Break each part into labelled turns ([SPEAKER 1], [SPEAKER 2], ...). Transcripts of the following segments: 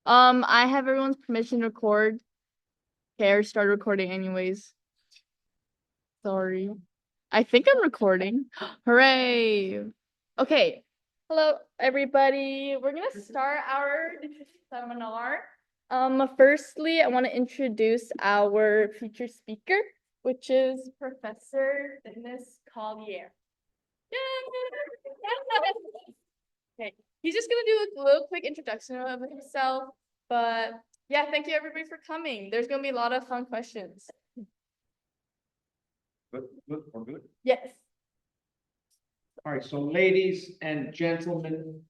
[SPEAKER 1] I have everyone's permission to record. Okay, I started recording anyways. Sorry. I think I'm recording. Hooray! Okay. Hello, everybody. We're gonna start our seminar. Firstly, I want to introduce our featured speaker, which is Professor Denis Collier. Okay, he's just gonna do a little quick introduction of himself, but yeah, thank you everybody for coming. There's gonna be a lot of fun questions.
[SPEAKER 2] Good, we're good.
[SPEAKER 1] Yes.
[SPEAKER 2] All right, so ladies and gentlemen,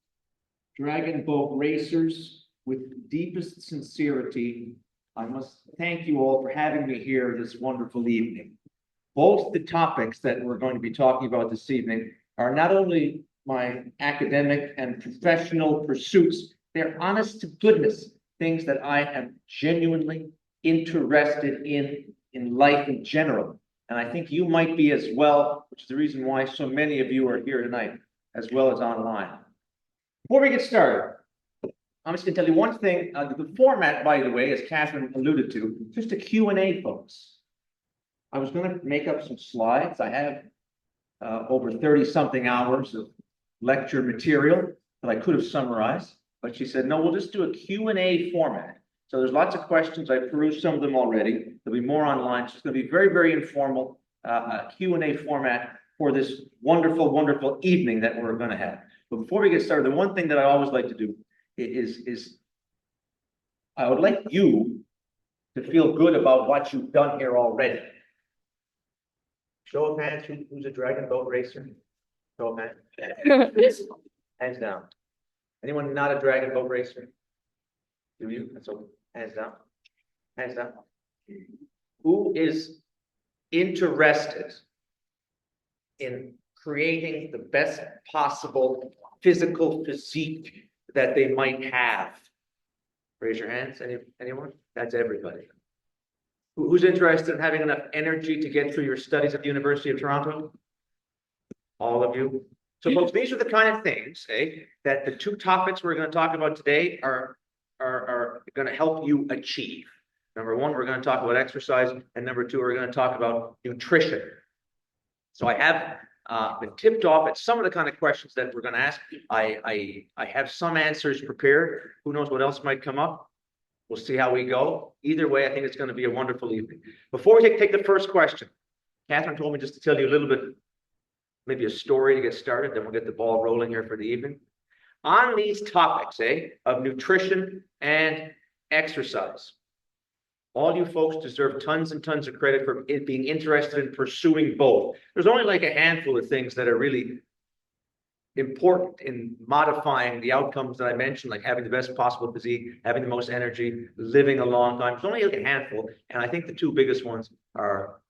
[SPEAKER 2] dragon boat racers, with deepest sincerity, I must thank you all for having me here this wonderful evening. Both the topics that we're going to be talking about this evening are not only my academic and professional pursuits, they're honest to goodness things that I am genuinely interested in life in general. And I think you might be as well, which is the reason why so many of you are here tonight, as well as online. Before we get started, I'm just going to tell you one thing. The format, by the way, as Catherine alluded to, just a Q&A, folks. I was going to make up some slides. I have over 30-something hours of lecture material that I could have summarized, but she said, no, we'll just do a Q&A format. So there's lots of questions. I perused some of them already. There'll be more online. So it's going to be very, very informal Q&A format for this wonderful, wonderful evening that we're going to have. But before we get started, the one thing that I always like to do is I would like you to feel good about what you've done here already. Show of hands, who's a dragon boat racer? Show of hands. Hands down. Anyone not a dragon boat racer? Do you? That's all. Hands down. Hands down. Who is interested in creating the best possible physical physique that they might have? Raise your hands. Anyone? That's everybody. Who's interested in having enough energy to get through your studies at the University of Toronto? All of you. So, folks, these are the kind of things, that the two topics we're going to talk about today are going to help you achieve. Number one, we're going to talk about exercise, and number two, we're going to talk about nutrition. So I have been tipped off at some of the kind of questions that we're going to ask. I have some answers prepared. Who knows what else might come up? We'll see how we go. Either way, I think it's going to be a wonderful evening. Before we take the first question, Catherine told me just to tell you a little bit, maybe a story to get started, then we'll get the ball rolling here for the evening. On these topics, of nutrition and exercise, all you folks deserve tons and tons of credit for being interested in pursuing both. There's only like a handful of things that are really important in modifying the outcomes that I mentioned, like having the best possible physique, having the most energy, living a long time. There's only like a handful, and I think the two biggest ones are,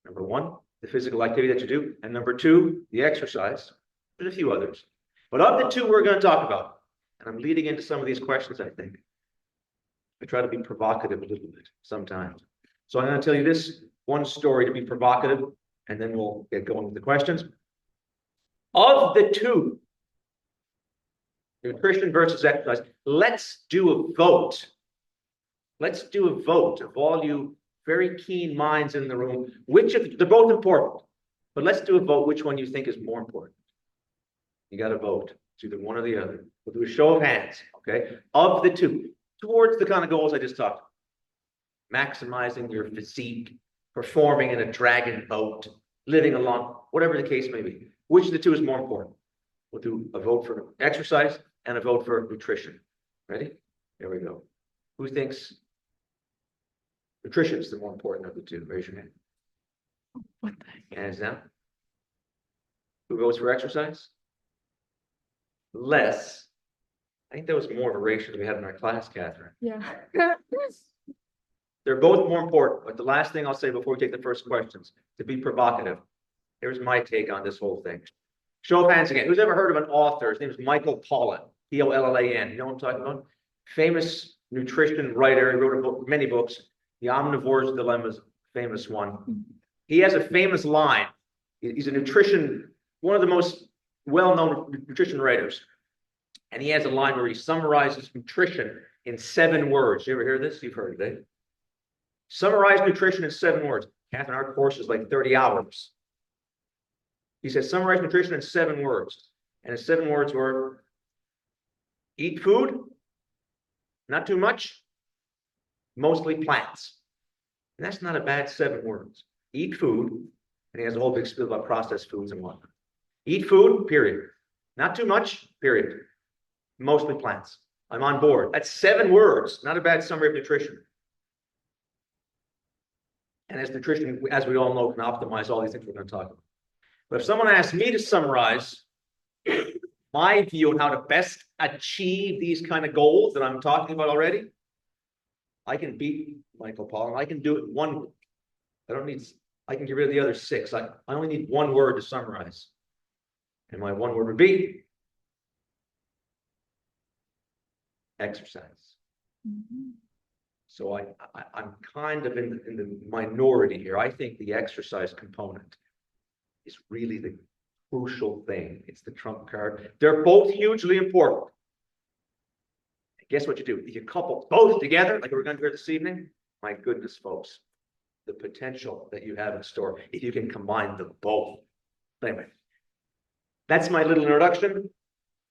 [SPEAKER 2] number one, the physical activity that you do, and number two, the exercise. There's a few others. But of the two we're going to talk about, and I'm leading into some of these questions, I think. I try to be provocative a little bit sometimes. So I'm going to tell you this one story to be provocative, and then we'll get going with the questions. Of the two, nutrition versus exercise, let's do a vote. Let's do a vote of all you very keen minds in the room. They're both important, but let's do a vote which one you think is more important. You got to vote. It's either one or the other. We'll do a show of hands, okay? Of the two, towards the kind of goals I just talked about. Maximizing your physique, performing in a dragon boat, living along, whatever the case may be. Which of the two is more important? We'll do a vote for exercise and a vote for nutrition. Ready? Here we go. Who thinks nutrition is the more important of the two? Raise your hand.
[SPEAKER 1] What the heck?
[SPEAKER 2] Hands down. Who votes for exercise? Less. I think that was more of a ratio than we had in our class, Catherine.
[SPEAKER 1] Yeah.
[SPEAKER 2] They're both more important, but the last thing I'll say before we take the first questions, to be provocative, here's my take on this whole thing. Show of hands again. Who's ever heard of an author? His name is Michael Pollan, Pollan. You know what I'm talking about? Famous nutrition writer. He wrote a book, many books. The Omnivore's Dilemma is a famous one. He has a famous line. He's one of the most well-known nutrition writers.
[SPEAKER 3] And he has a line where he summarizes nutrition in 7 words. You ever hear this? You've heard it, eh? Summarize nutrition in 7 words. Catherine, our course is like 30 hours. He says, summarize nutrition in 7 words. And his 7 words were, eat food, not too much, mostly plants. And that's not a bad 7 words. Eat food, and he has a whole big spiel about processed foods and whatnot. Eat food, period. Not too much, period. Mostly plants. I'm on board. That's 7 words, not a bad summary of nutrition. And as nutrition, as we all know, can optimize all these things we're going to talk about. But if someone asked me to summarize my view on how to best achieve these kind of goals that I'm talking about already, I can beat Michael Pollan. I can do it 1 word. I can get rid of the other 6. I only need 1 word to summarize. And my 1 word would be exercise.
[SPEAKER 1] Mm-hmm.
[SPEAKER 3] So I'm kind of in the minority here. I think the exercise component is really the crucial thing. It's the trump card. They're both hugely important. And guess what you do? If you couple both together, like we're going to do this evening, my goodness, folks, the potential that you have in store if you can combine them both. Anyway, that's my little introduction.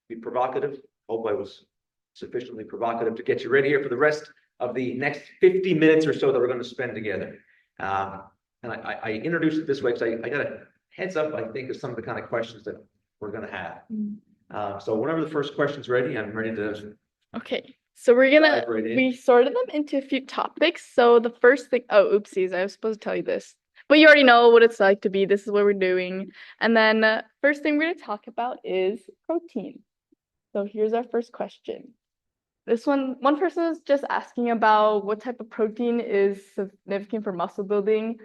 [SPEAKER 3] Be provocative. Hope I was sufficiently provocative to get you ready here for the rest of the next 50 minutes or so that we're going to spend together. And I introduced it this way because I got a heads up, I think, of some of the kind of questions that we're going to have. So whenever the first question's ready, I'm ready to.
[SPEAKER 1] Okay, so we sorted them into a few topics. So the first thing, oh, oopsies, I was supposed to tell you this, but you already know what it's like to be. This is what we're doing. And then first thing we're going to talk about is protein. So here's our first question. This one person is just asking about what type of protein is significant for muscle building,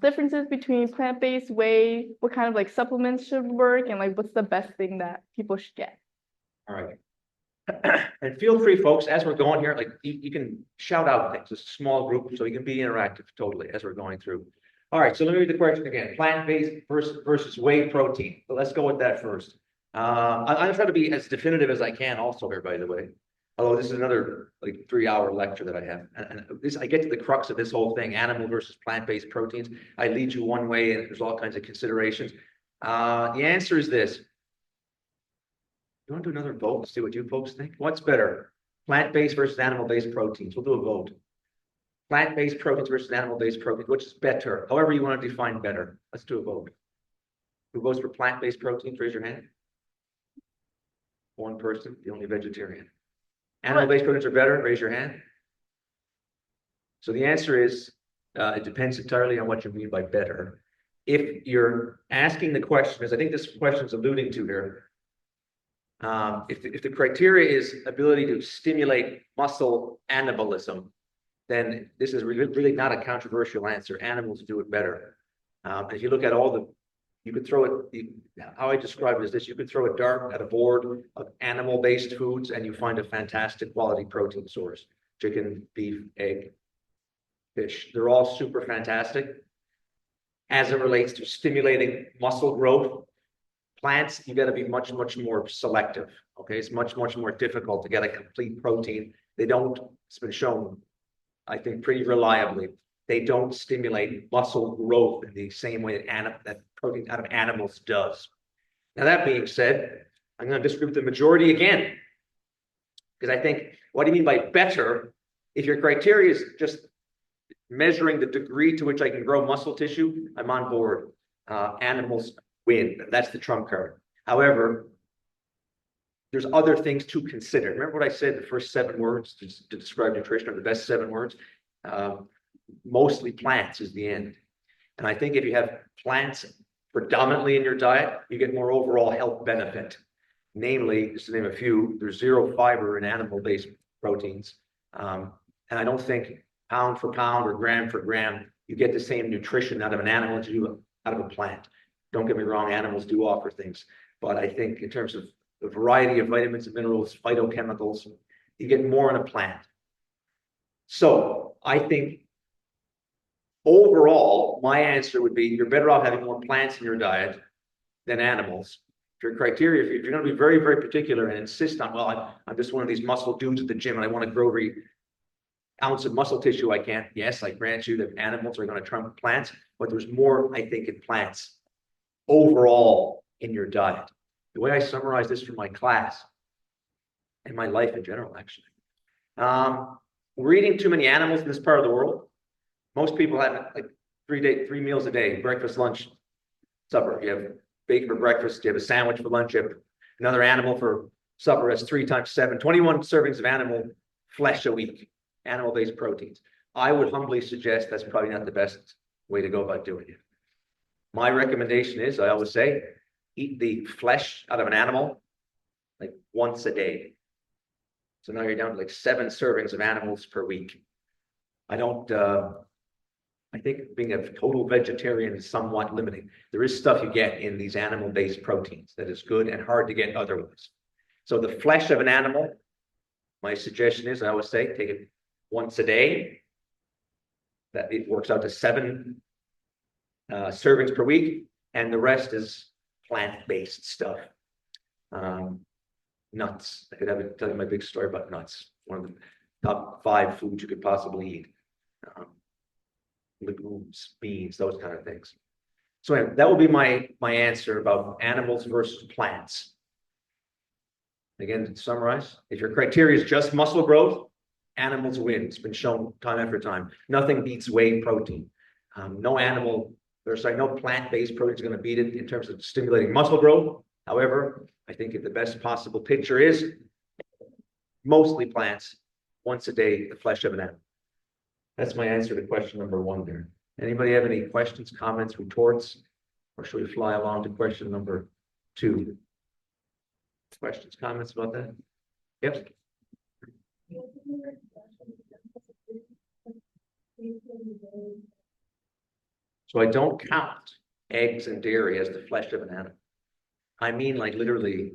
[SPEAKER 1] differences between plant-based, whey, what kind of like supplements should work, and like what's the best thing that people should get.
[SPEAKER 3] All right. And feel free, folks, as we're going here, like you can shout out things. It's a small group, so you can be interactive totally as we're going through. All right, so let me read the question again. Plant-based versus whey protein. So let's go with that first. I'm going to try to be as definitive as I can also here, by the way. Although this is another like 3-hour lecture that I have. And this, I get to the crux of this whole thing, animal versus plant-based proteins. I lead you one way and there's all kinds of considerations. The answer is this. You want to do another vote and see what you folks think? What's better? Plant-based versus animal-based proteins. We'll do a vote. Plant-based proteins versus animal-based proteins. Which is better? However you want to define better. Let's do a vote. Who votes for plant-based proteins? Raise your hand. 1 person, the only vegetarian. Animal-based proteins are better? Raise your hand. So the answer is, it depends entirely on what you mean by better. If you're asking the question, as I think this question is alluding to here, if the criteria is ability to stimulate muscle anabolism, then this is really not a controversial answer. Animals do it better. If you look at you could throw it, how I describe it is this, you could throw a dart at a board of animal-based foods and you find a fantastic quality protein source. Chicken, beef, egg, fish, they're all super fantastic. As it relates to stimulating muscle growth, plants, you got to be much, much more selective. Okay, it's much, much more difficult to get a complete protein. It's been shown, I think, pretty reliably, they don't stimulate muscle growth in the same way that protein out of animals does. Now, that being said, I'm going to disagree with the majority again, because I think, what do you mean by better? If your criteria is just measuring the degree to which I can grow muscle tissue, I'm on board. Animals win. That's the trump card. However, there's other things to consider. Remember what I said, the first 7 words to describe nutrition are the best 7 words? Mostly plants is the end. And I think if you have plants predominantly in your diet, you get more overall health benefit. Namely, just to name a few, there's 0 fiber in animal-based proteins. And I don't think pound for pound or gram for gram, you get the same nutrition out of an animal as you do out of a plant. Don't get me wrong, animals do offer things. But I think in terms of the variety of vitamins and minerals, phytochemicals, you get more in a plant. So I think overall, my answer would be you're better off having more plants in your diet than animals. If your criteria, if you're going to be very, very particular and insist on, well, I'm just one of these muscle dudes at the gym and I want to grow every ounce of muscle tissue I can. Yes, I grant you that animals are going to trump plants, but there's more, I think, in plants overall in your diet. The way I summarize this from my class and my life in general, actually. We're eating too many animals in this part of the world. Most people have like 3 meals a day, breakfast, lunch, supper. You have bacon for breakfast, you have a sandwich for lunch, you have another animal for supper. That's 3 times 7, 21 servings of animal flesh a week, animal-based proteins. I would humbly suggest that's probably not the best way to go about doing it. My recommendation is, I always say, eat the flesh out of an animal like once a day. So now you're down to like 7 servings of animals per week. I think being a total vegetarian is somewhat limiting. There is stuff you get in these animal-based proteins that is good and hard to get otherwise. So the flesh of an animal, my suggestion is, I always say, take it once a day. That it works out to 7 servings per week, and the rest is plant-based stuff. Nuts. I could tell you my big story about nuts. One of the top 5 foods you could possibly eat. Legumes, beans, those kind of things. So anyway, that will be my answer about animals versus plants. Again, to summarize, if your criteria is just muscle growth, animals win. It's been shown time after time. Nothing beats whey protein. No plant-based protein is going to beat it in terms of stimulating muscle growth. However, I think if the best possible picture is mostly plants, once a day, the flesh of an animal. That's my answer to question number 1 there. Anybody have any questions, comments, retorts? Or should we fly along to question number 2? Questions, comments about that? Yep. So I don't count eggs and dairy as the flesh of an animal. I mean, like literally,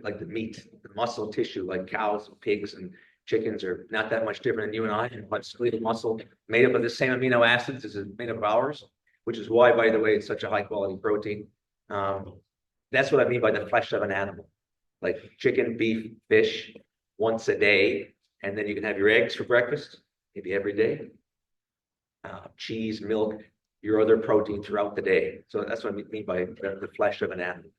[SPEAKER 3] like the meat, the muscle tissue, like cows, pigs, and chickens are not that much different than you and I. And what skeletal muscle made up of the same amino acids as made up of ours, which is why, by the way, it's such a high quality protein. That's what I mean by the flesh of an animal, like chicken, beef, fish, once a day, and then you can have your eggs for breakfast, maybe every day. Cheese, milk, your other protein throughout the day. So that's what I mean by the flesh of an animal.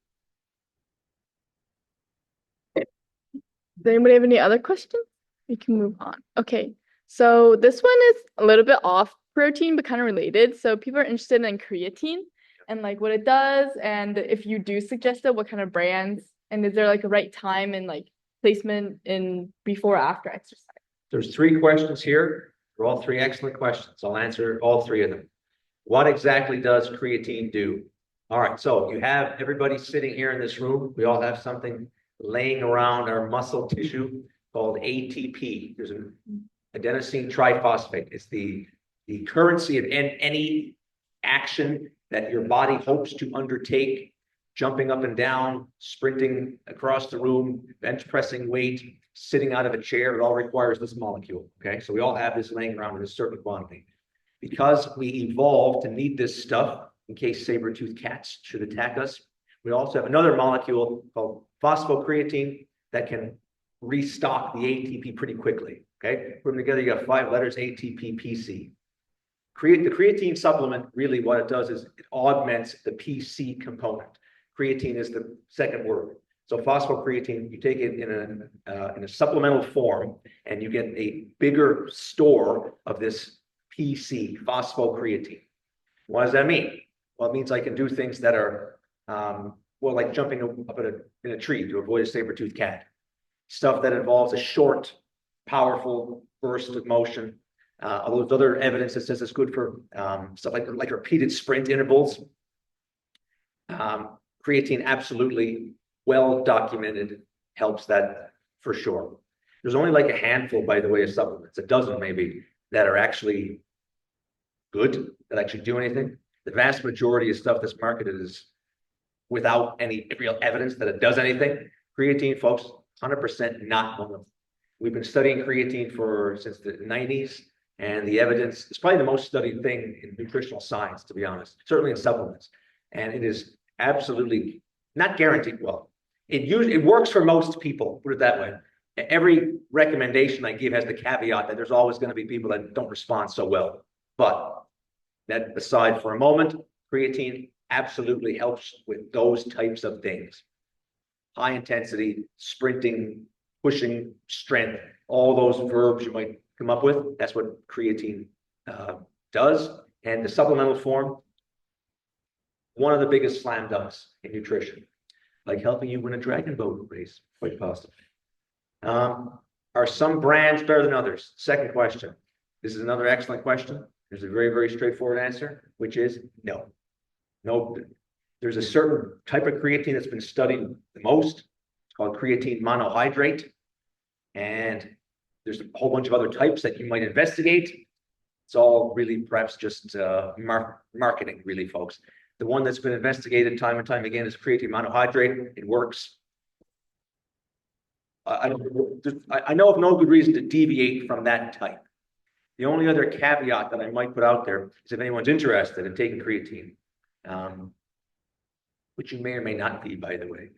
[SPEAKER 1] Does anybody have any other questions? We can move on. Okay, so this one is a little bit off protein, but kind of related. So people are interested in creatine and like what it does, and if you do suggest it, what kind of brands, and is there like a right time and like placement in before or after exercise?
[SPEAKER 3] There's 3 questions here. They're all 3 excellent questions. I'll answer all 3 of them. What exactly does creatine do? All right, so you have everybody sitting here in this room. We all have something laying around our muscle tissue called ATP. There's an adenosine triphosphate. It's the currency of any action that your body hopes to undertake, jumping up and down, sprinting across the room, bench pressing weight, sitting out of a chair. It all requires this molecule. Okay, so we all have this laying around in a certain quantity. Because we evolved to need this stuff in case saber-toothed cats should attack us, we also have another molecule called phosphocreatine that can restock the ATP pretty quickly. Okay, put them together, you got 5 letters, ATP, PC. The creatine supplement, really what it does is it augments the PC component. Creatine is the second word. So phosphocreatine, you take it in a supplemental form, and you get a bigger store of this PC, phosphocreatine. What does that mean? Well, it means I can do things that are, like jumping up in a tree to avoid a saber-toothed cat. Stuff that involves a short, powerful burst of motion. Although there's other evidence that says it's good for stuff like repeated sprint intervals. Creatine absolutely well documented helps that for sure. There's only like a handful, by the way, of supplements, a dozen maybe, that are actually good, that actually do anything. The vast majority of stuff that's marketed is without any real evidence that it does anything. Creatine, folks, 100% not one of them. We've been studying creatine since the 90s, and the evidence is probably the most studied thing in nutritional science, to be honest, certainly in supplements. And it is absolutely not guaranteed. Well, it works for most people, put it that way. Every recommendation I give has the caveat that there's always going to be people that don't respond so well. But that aside for a moment, creatine absolutely helps with those types of things. High intensity, sprinting, pushing, strength, all those verbs you might come up with. That's what creatine does. And the supplemental form, one of the biggest slam dunks in nutrition, like helping you win a dragon boat race, quite possibly. Are some brands better than others? Second question. This is another excellent question. There's a very, very straightforward answer, which is no. No, there's a certain type of creatine that's been studied the most. It's called creatine monohydrate. And there's a whole bunch of other types that you might investigate. It's all really perhaps just marketing, really, folks. The one that's been investigated time and time again is creatine monohydrate. It works. I know of no good reason to deviate from that type. The only other caveat that I might put out there is if anyone's interested in taking creatine, which you may or may not be, by the way.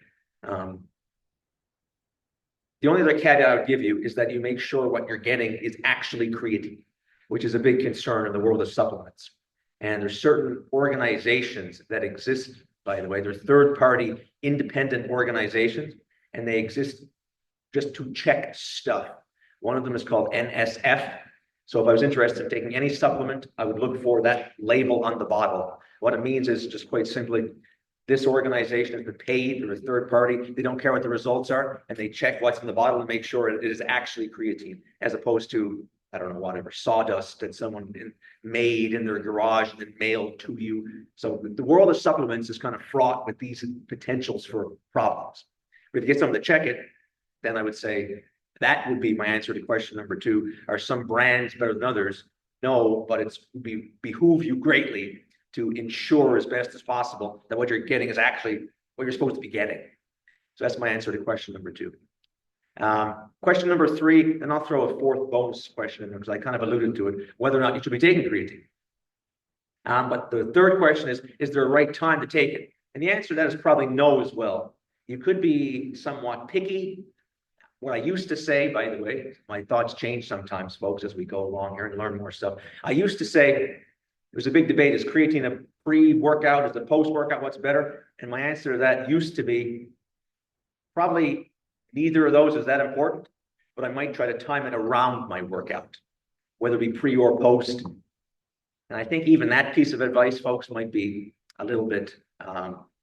[SPEAKER 3] The only other caveat I would give you is that you make sure what you're getting is actually creatine, which is a big concern in the world of supplements. And there's certain organizations that exist, by the way, they're third-party independent organizations, and they exist just to check stuff. One of them is called NSF. So if I was interested in taking any supplement, I would look for that label on the bottle. What it means is just quite simply, this organization has been paid, they're a third party, they don't care what the results are, and they check what's in the bottle to make sure it is actually creatine, as opposed to, I don't know, whatever, sawdust that someone made in their garage and then mailed to you. So the world of supplements is kind of fraught with these potentials for problems. But if you get someone to check it, then I would say that would be my answer to question number 2. Are some brands better than others? No, but it's behoove you greatly to ensure as best as possible that what you're getting is actually what you're supposed to be getting. So that's my answer to question number 2. Question number 3, and I'll throw a fourth bonus question in there because I kind of alluded to it, whether or not you should be taking creatine. But the third question is there a right time to take it? And the answer to that is probably no as well. You could be somewhat picky. What I used to say, by the way, my thoughts change sometimes, folks, as we go along here and learn more stuff. I used to say, there was a big debate, is creatine a pre-workout, is it post-workout, what's better? And my answer to that used to be, probably neither of those is that important, but I might try to time it around my workout, whether it be pre or post. And I think even that piece of advice, folks, might be a little bit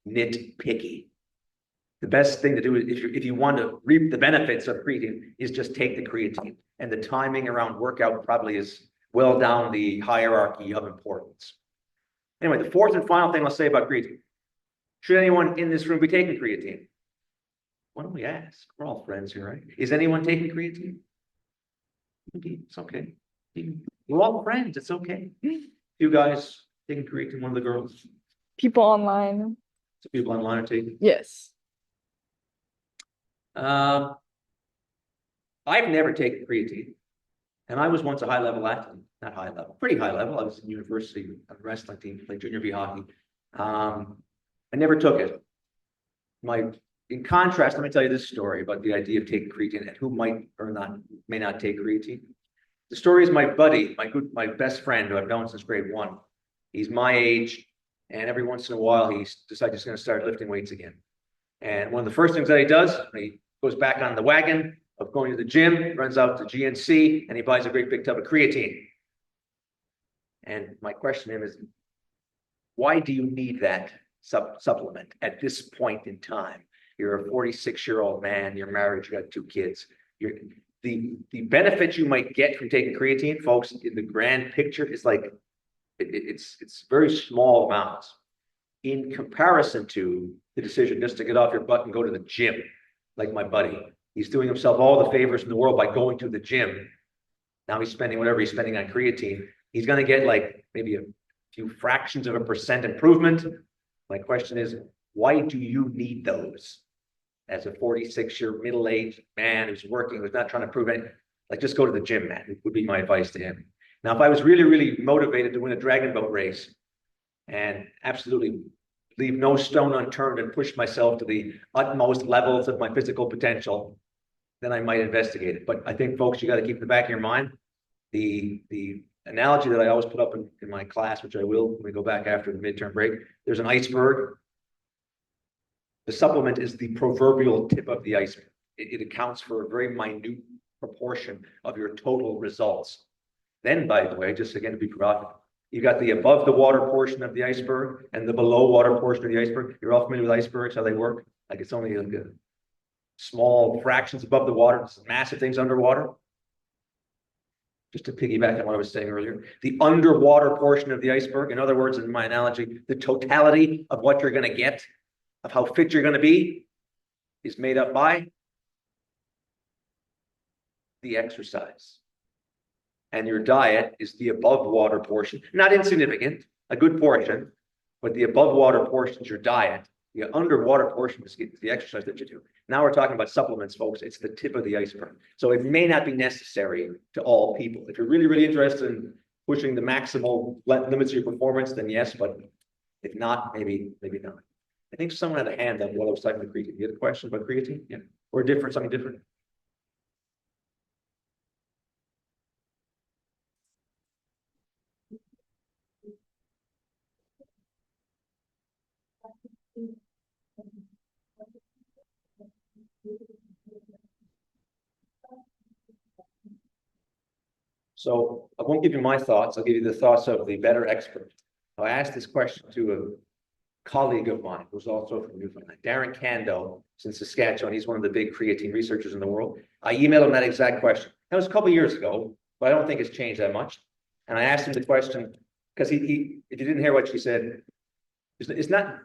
[SPEAKER 3] nitpicky. The best thing to do if you want to reap the benefits of creatine is just take the creatine. And the timing around workout probably is well down the hierarchy of importance. Anyway, the fourth and final thing I'll say about creatine. Should anyone in this room be taking creatine? Why don't we ask? We're all friends here, right? Is anyone taking creatine? It's okay. We're all friends. It's okay. You guys taking creatine, one of the girls?
[SPEAKER 1] People online.
[SPEAKER 3] So people online are taking?
[SPEAKER 1] Yes.
[SPEAKER 3] I've never taken creatine, and I was once a high-level athlete, not high level, pretty high level. I was in university on the wrestling team, played junior V hockey. I never took it. In contrast, let me tell you this story about the idea of taking creatine and who might or may not take creatine. The story is my buddy, my best friend who I've known since grade 1. He's my age, and every once in a while he decides he's going to start lifting weights again. And one of the first things that he does, when he goes back on the wagon of going to the gym, runs out to GNC, and he buys a great big tub of creatine. And my question to him is, why do you need that supplement at this point in time? You're a 46-year-old man, you're married, you got 2 kids. The benefit you might get from taking creatine, folks, in the grand picture is like, it's very small amounts in comparison to the decision just to get off your butt and go to the gym, like my buddy. He's doing himself all the favors in the world by going to the gym. Now he's spending whatever he's spending on creatine. He's going to get like maybe a few fractions of a % improvement. My question is, why do you need those? As a 46-year middle-aged man who's working, who's not trying to prove anything, like just go to the gym, man. It would be my advice to him. Now, if I was really, really motivated to win a dragon boat race and absolutely leave no stone unturned and push myself to the utmost levels of my physical potential, then I might investigate it. But I think, folks, you got to keep in the back of your mind the analogy that I always put up in my class, which I will when we go back after the midterm break. There's an iceberg. The supplement is the proverbial tip of the iceberg. It accounts for a very minute proportion of your total results. Then, by the way, just again to be provocative, you got the above the water portion of the iceberg and the below water portion of the iceberg. You're all familiar with icebergs, how they work? Like it's only like a small fractions above the water, massive things underwater. Just to piggyback on what I was saying earlier, the underwater portion of the iceberg, in other words, in my analogy, the totality of what you're going to get, of how fit you're going to be, is made up by the exercise. And your diet is the above water portion, not insignificant, a good portion, but the above water portion is your diet. The underwater portion is the exercise that you do. Now we're talking about supplements, folks. It's the tip of the iceberg. So it may not be necessary to all people. If you're really, really interested in pushing the maximal limits of your performance, then yes, but if not, maybe not. I think someone had a hand up while I was talking about creatine. You had a question about creatine? Yeah. Or different, something different? So I won't give you my thoughts. I'll give you the thoughts of the better expert. I asked this question to a colleague of mine who's also from Newfoundland, Darren Kando, in Saskatchewan. He's one of the big creatine researchers in the world. I emailed him that exact question. That was a couple of years ago, but I don't think it's changed that much. And I asked him the question because if you didn't hear what she said, it's not.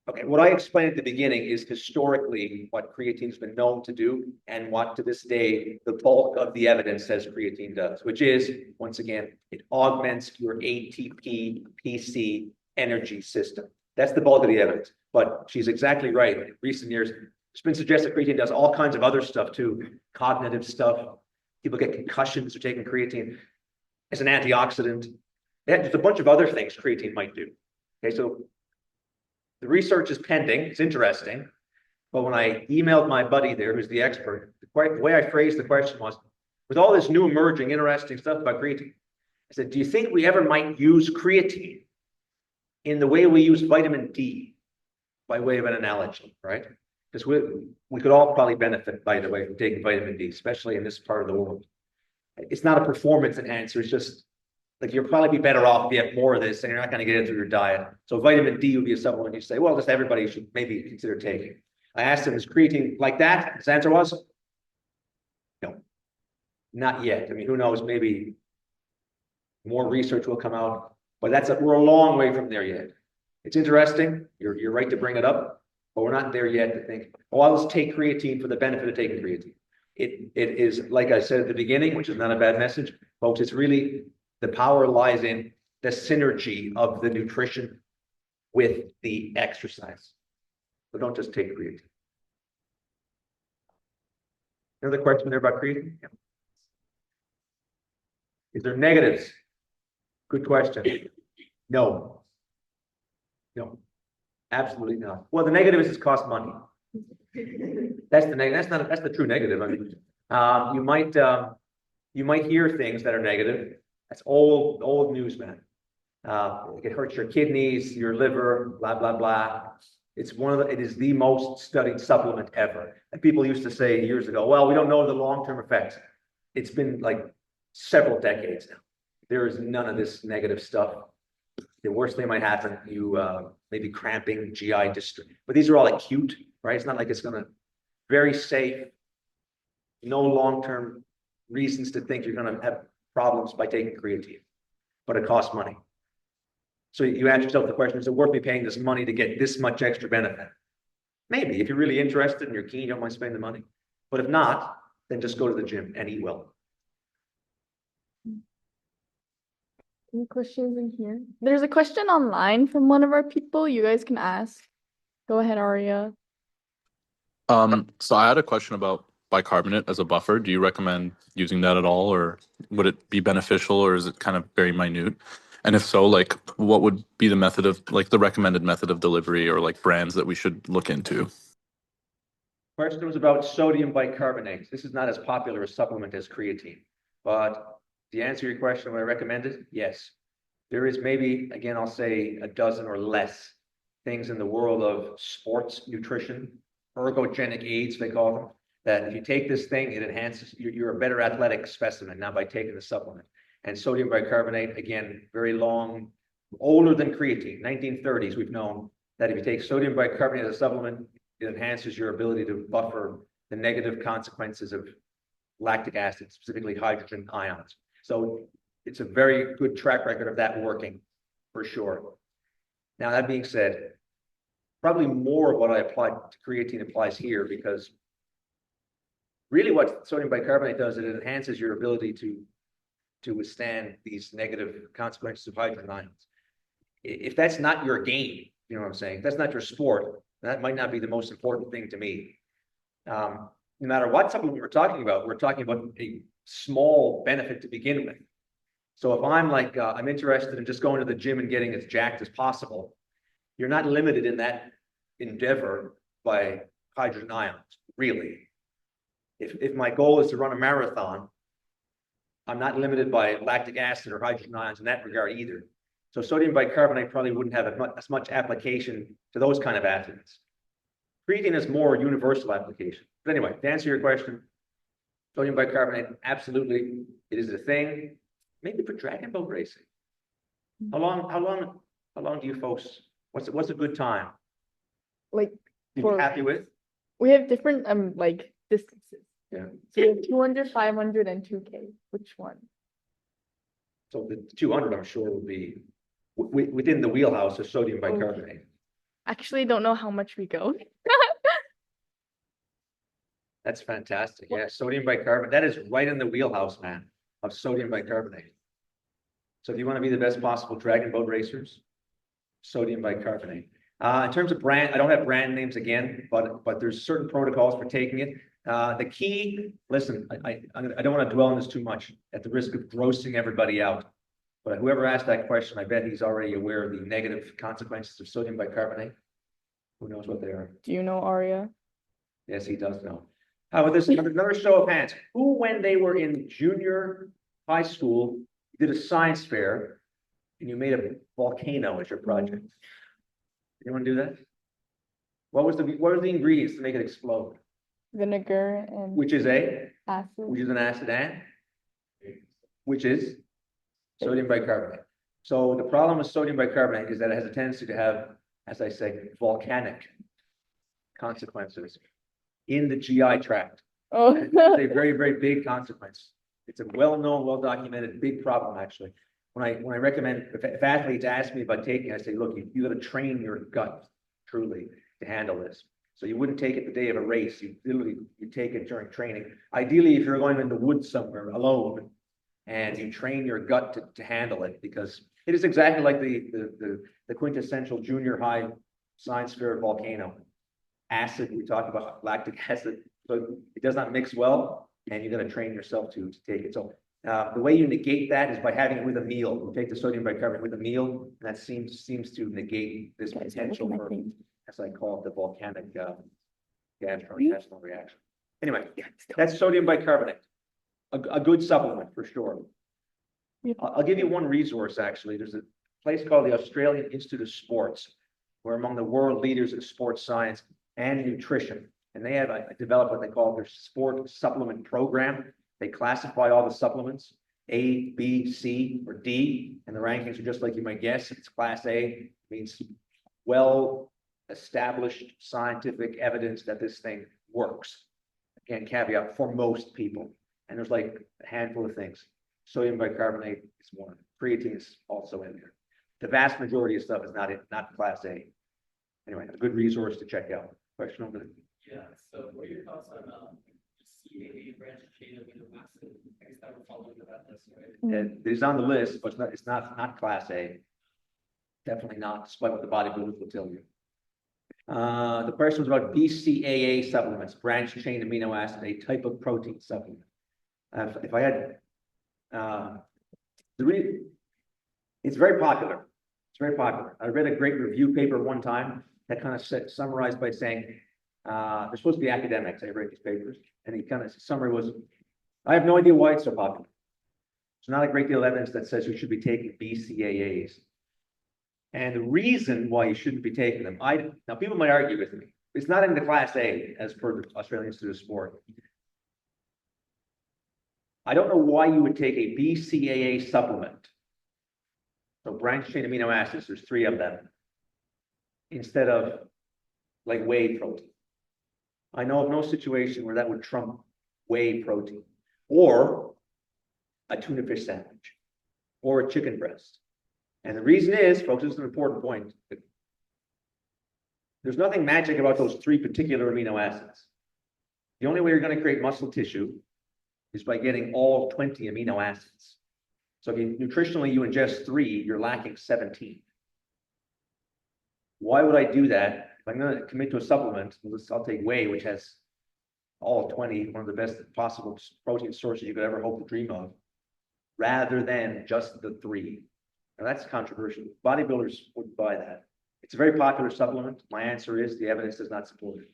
[SPEAKER 3] Okay, what I explained at the beginning is historically what creatine has been known to do and what to this day the bulk of the evidence says creatine does, which is, once again, it augments your ATP PC energy system. That's the bulk of the evidence. But she's exactly right. In recent years, it's been suggested creatine does all kinds of other stuff too, cognitive stuff. People get concussions for taking creatine as an antioxidant. There's a bunch of other things creatine might do. Okay, so the research is pending. It's interesting. But when I emailed my buddy there, who's the expert, the way I phrased the question was, with all this new emerging interesting stuff about creatine, I said, do you think we ever might use creatine in the way we use vitamin D, by way of an analogy, right? Because we could all probably benefit, by the way, from taking vitamin D, especially in this part of the world. It's not a performance enhancer. It's just like you'll probably be better off if you have more of this and you're not going to get it through your diet. So vitamin D would be a supplement you say, well, just everybody should maybe consider taking. I asked him, is creatine like that? His answer was, no, not yet. I mean, who knows, maybe more research will come out, but we're a long way from there yet. It's interesting. You're right to bring it up, but we're not there yet to think, oh, I'll just take creatine for the benefit of taking creatine. It is, like I said at the beginning, which is not a bad message, folks, it's really, the power lies in the synergy of the nutrition with the exercise. So don't just take creatine. Another question there about creatine? Yeah. Is there negatives? Good question. No. No. Absolutely not. Well, the negative is it costs money. That's the negative. That's the true negative. I mean, you might hear things that are negative. That's old news, man. It hurts your kidneys, your liver, blah blah blah. It is the most studied supplement ever. And people used to say years ago, well, we don't know the long-term effects. It's been like several decades now. There is none of this negative stuff. The worst thing might happen, maybe cramping, GI distress. But these are all acute, right? It's not like it's gonna very safe, no long-term reasons to think you're gonna have problems by taking creatine, but it costs money. So you ask yourself the question, is it worth me paying this money to get this much extra benefit? Maybe, if you're really interested and you're keen, you don't mind spending the money. But if not, then just go to the gym and eat well.
[SPEAKER 1] Any questions in here? There's a question online from one of our people. You guys can ask. Go ahead, Aria.
[SPEAKER 4] So I had a question about bicarbonate as a buffer. Do you recommend using that at all, or would it be beneficial, or is it kind of very minute? And if so, like what would be the method of like the recommended method of delivery or like brands that we should look into?
[SPEAKER 3] Question was about sodium bicarbonate. This is not as popular a supplement as creatine, but to answer your question, would I recommend it? Yes. There is maybe, again, I'll say a dozen or less things in the world of sports nutrition, ergogenic aids, they call them, that if you take this thing, it enhances, you're a better athletic specimen now by taking the supplement. And sodium bicarbonate, again, very long, older than creatine, 1930s, we've known that if you take sodium bicarbonate as a supplement, it enhances your ability to buffer the negative consequences of lactic acid, specifically hydrogen ions. So it's a very good track record of that working for sure. Now, that being said, probably more of what I applied to creatine applies here because really what sodium bicarbonate does is it enhances your ability to withstand these negative consequences of hydrogen ions. If that's not your game, you know what I'm saying? If that's not your sport, that might not be the most important thing to me. No matter what supplement we're talking about a small benefit to begin with. So if I'm like, I'm interested in just going to the gym and getting as jacked as possible, you're not limited in that endeavor by hydrogen ions, really. If my goal is to run a marathon, I'm not limited by lactic acid or hydrogen ions in that regard either. So sodium bicarbonate probably wouldn't have as much application to those kind of athletes. Creatine is more universal application. But anyway, to answer your question, sodium bicarbonate, absolutely, it is a thing. Maybe for dragon boat racing. How long do you folks? What's a good time?
[SPEAKER 1] Like
[SPEAKER 3] You happy with?
[SPEAKER 1] we have different like distances.
[SPEAKER 3] Yeah.
[SPEAKER 1] So we have 200, 500, and 2K. Which one?
[SPEAKER 3] So the 200, I'm sure, would be within the wheelhouse of sodium bicarbonate.
[SPEAKER 1] Actually, don't know how much we go.
[SPEAKER 3] That's fantastic. Yeah, sodium bicarbonate. That is right in the wheelhouse, man, of sodium bicarbonate. So if you want to be the best possible dragon boat racers, sodium bicarbonate. In terms of brand, I don't have brand names again, but there's certain protocols for taking it. The key, listen, I don't want to dwell on this too much at the risk of grossing everybody out. But whoever asked that question, I bet he's already aware of the negative consequences of sodium bicarbonate. Who knows what they are?
[SPEAKER 1] Do you know Aria?
[SPEAKER 3] Yes, he does know. How about this? Another show of hands. Who, when they were in junior high school, did a science fair and you made a volcano as your project? Anyone do that? What was the ingredients to make it explode?
[SPEAKER 1] Vinegar and
[SPEAKER 3] Which is an
[SPEAKER 1] acid.
[SPEAKER 3] and which is sodium bicarbonate. So the problem with sodium bicarbonate is that it has a tendency to have, as I say, volcanic consequences in the GI tract.
[SPEAKER 1] Oh,
[SPEAKER 3] It's a very, very big consequence. It's a well-known, well-documented big problem, actually. When I recommend, if athletes ask me about taking, I say, look, you got to train your gut truly to handle this. So you wouldn't take it the day of a race. You take it during training. Ideally, if you're going in the woods somewhere alone, and you train your gut to handle it, because it is exactly like the quintessential junior high science fair volcano. Acid, we talk about lactic acid, so it does not mix well, and you're going to train yourself to take it. So the way you negate that is by having it with a meal. You take the sodium bicarbonate with a meal, and that seems to negate this potential for, as I call it, the volcanic gastrointestinal reaction. Anyway, that's sodium bicarbonate, a good supplement for sure. I'll give you one resource, actually. There's a place called the Australian Institute of Sports. We're among the world leaders in sports science and nutrition. And they have developed what they call their sport supplement program. They classify all the supplements, A, B, C, or D, and the rankings are just like you might guess. It's class A, means well-established scientific evidence that this thing works. Again, caveat, for most people. And there's like a handful of things. Sodium bicarbonate is one. Creatine is also in there. The vast majority of stuff is not class A. Anyway, a good resource to check out. Question over there.
[SPEAKER 5] Yeah, so what are your thoughts on CAA branch chain amino acid? I guess that would fall into that list, right?
[SPEAKER 3] It's on the list, but it's not class A. Definitely not, despite what the bodybuilders will tell you. The question was about BCAA supplements, branch chain amino acid, a type of protein supplement. If I had It's very popular. It's very popular. I read a great review paper one time that kind of summarized by saying, they're supposed to be academics. I read these papers, and the kind of summary was, I have no idea why it's so popular. There's not a great deal of evidence that says you should be taking BCAAs. And the reason why you shouldn't be taking them, now people might argue with me. It's not in the Class A as per the Australian Institute of Sport. I don't know why you would take a BCAA supplement. So branched chain amino acids, there's 3 of them, instead of like whey protein. I know of no situation where that would trump whey protein or a tuna fish sandwich or a chicken breast. And the reason is, folks, this is an important point. There's nothing magic about those 3 particular amino acids. The only way you're going to create muscle tissue is by getting all 20 amino acids. So if nutritionally you ingest 3, you're lacking 17. Why would I do that? If I'm going to commit to a supplement, I'll take whey, which has all 20, one of the best possible protein sources you could ever hope to dream of, rather than just the 3. Now that's controversial. Bodybuilders wouldn't buy that. It's a very popular supplement. My answer is the evidence does not support it.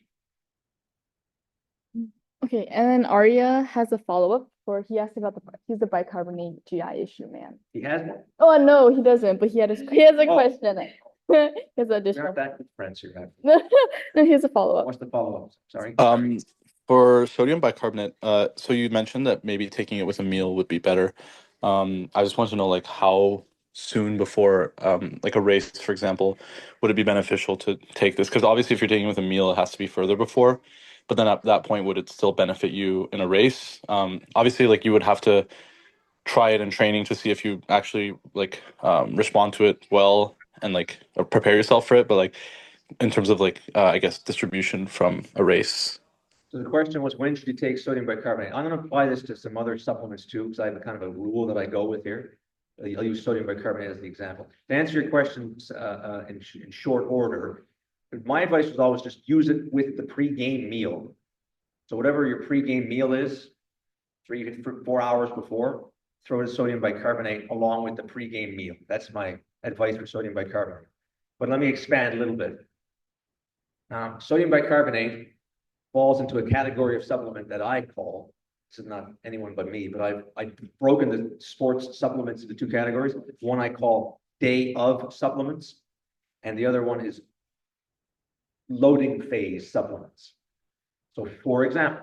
[SPEAKER 1] Okay, and then Arya has a follow-up where he asked about he's the bicarbonate GI issue man.
[SPEAKER 3] He has one.
[SPEAKER 1] Oh no, he doesn't, but he has a
[SPEAKER 3] Oh.
[SPEAKER 1] question. He has
[SPEAKER 3] We
[SPEAKER 1] additional.
[SPEAKER 3] aren't that good friends here. Have
[SPEAKER 1] No, he has a follow-up.
[SPEAKER 3] What's the follow-up? Sorry.
[SPEAKER 4] For sodium bicarbonate, so you mentioned that maybe taking it with a meal would be better. I just want to know, like, how soon before, like a race, for example, would it be beneficial to take this? Because obviously, if you're taking it with a meal, it has to be further before. But then at that point, would it still benefit you in a race? Obviously, like you would have to try it in training to see if you actually like respond to it well and like prepare yourself for it. But like in terms of like I guess distribution from a race.
[SPEAKER 3] So the question was, when should you take sodium bicarbonate? I'm going to apply this to some other supplements too, because I have a kind of a rule that I go with here. I'll use sodium bicarbonate as the example. To answer your questions in short order, my advice was always just use it with the pre-game meal. So whatever your pre-game meal is, 3 to 4 hours before, throw the sodium bicarbonate along with the pre-game meal. That's my advice for sodium bicarbonate. But let me expand a little bit. Sodium bicarbonate falls into a category of supplement that I call, this is not anyone but me, but I've broken the sports supplements into 2 categories. One I call day of supplements, and the other one is loading phase supplements. So for example,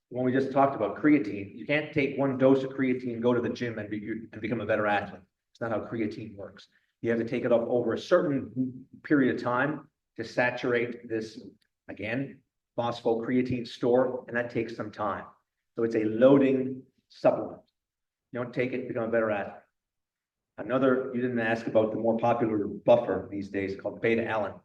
[SPEAKER 3] when we just talked about creatine, you can't take 1 dose of creatine, go to the gym and become a better athlete. It's not how creatine works. You have to take it up over a certain period of time to saturate this, again, phosphocreatine store, and that takes some time. So it's a loading supplement. You don't take it, become a better athlete. Another, you didn't ask about the more popular buffer these days called beta-alanine.